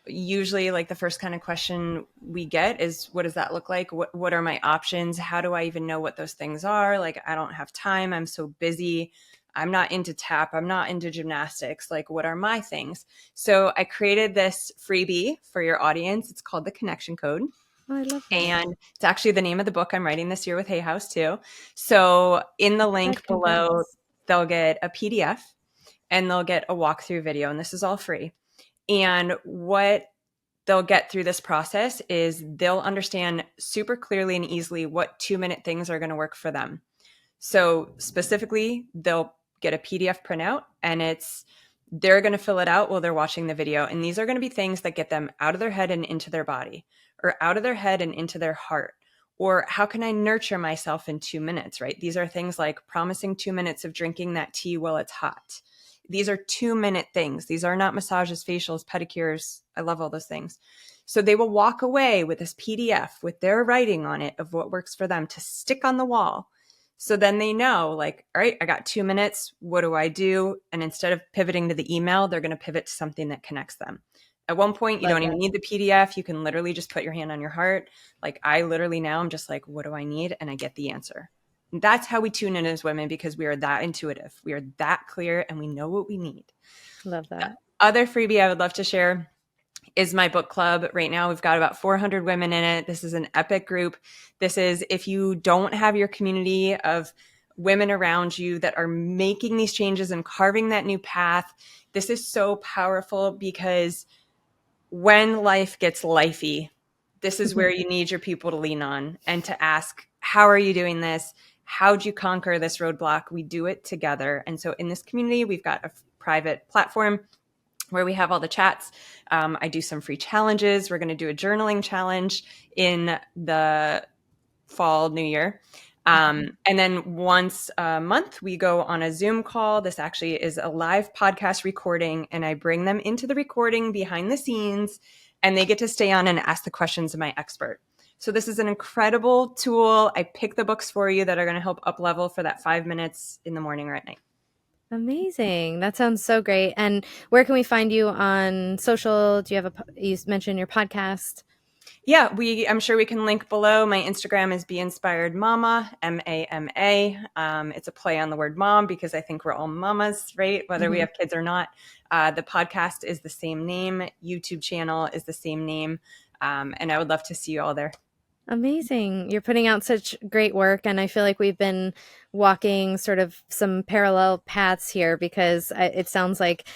usually like the first kind of question we get is, what does that look like? What are my options? How do I even know what those things are? Like, I don't have time. I'm so busy. I'm not into tap. I'm not into gymnastics. Like, what are my things? So I created this freebie for your audience. It's called the Connection Code. Oh, I love that. And it's actually the name of the book I'm writing this year with Hay House too. So in the link below, Congrats. they'll get a PDF and they'll get a walkthrough video, and this is all free. And what they'll get through this process is they'll understand super clearly and easily what 2-minute things are going to work for them. So specifically, they'll get a PDF printout, and they're going to fill it out while they're watching the video. And these are going to be things that get them out of their head and into their body, or out of their head and into their heart. Or how can I nurture myself in 2 minutes, right? These are things like promising 2 minutes of drinking that tea while it's hot. These are 2-minute things. These are not massages, facials, pedicures. I love all those things. So they will walk away with this PDF with their writing on it of what works for them to stick on the wall. So then they know, like, all right, I got 2 minutes. What do I do? And instead of pivoting to the email, they're going to pivot to something that connects them. At one point, you Love don't even that. need the PDF. You can literally just put your hand on your heart. Like, I literally now I'm just like, what do I need? And I get the answer. And that's how we tune in as women, because we are that intuitive. We are that clear, and we know what we need. Love The that. other freebie I would love to share is my book club. Right now, we've got about 400 women in it. This is an epic group. This is, if you don't have your community of women around you that are making these changes and carving that new path, this is so powerful, because when life gets lifey, this is where you need your people to lean on and to ask, how are you doing this? How'd you conquer this roadblock? We do it together. And so in this community, we've got a private platform where we have all the chats. I do some free challenges. We're going to do a journaling challenge in the fall, new year. And then once a month, we go on a Zoom call. This actually is a live podcast recording, and I bring them into the recording behind the scenes, and they get to stay on and ask the questions of my expert. So this is an incredible tool. I pick the books for you that are going to help up level for that 5 minutes in the morning or at night. Amazing. That sounds so great. And where can we find you on social? Do you have you mentioned your podcast? Yeah, I'm sure we can link below. My Instagram is Be Inspired Mama, MAMA. It's a play on the word mom, because I think we're all mamas, right? Whether we Mhm. have kids or not. The podcast is the same name. YouTube channel is the same name. And I would love to see you all there. Amazing. You're putting out such great work, and I feel like we've been walking sort of some parallel paths here because it sounds like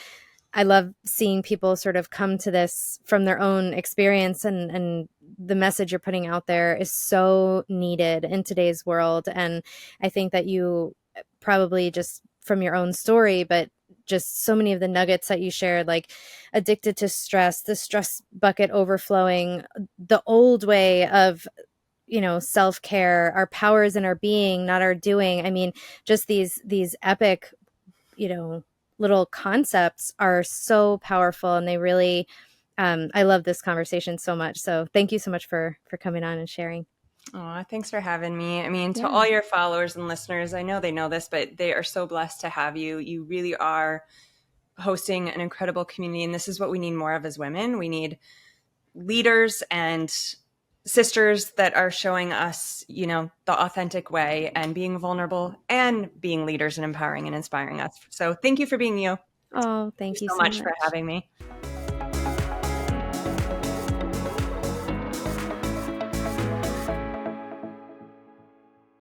I love seeing people sort of come to this from their own experience, and the message you're putting out there is so needed in today's world. And I think that you probably just from your own story, but just so many of the nuggets that you shared, like addicted to stress, the stress bucket overflowing, the old way of self-care, our powers in our being, not our doing. I mean, just these epic, you know little concepts are so powerful, and they really I love this conversation so much. So thank you so much for coming on and sharing. Oh, thanks for having me. I mean, to Yeah. all your followers and listeners, I know they know this, but they are so blessed to have you. You really are hosting an incredible community, and this is what we need more of as women. We need leaders and sisters that are showing us, the authentic way and being vulnerable and being leaders and empowering and inspiring us. So thank you for being you. Oh, Thank thank you you so so much for much. having me.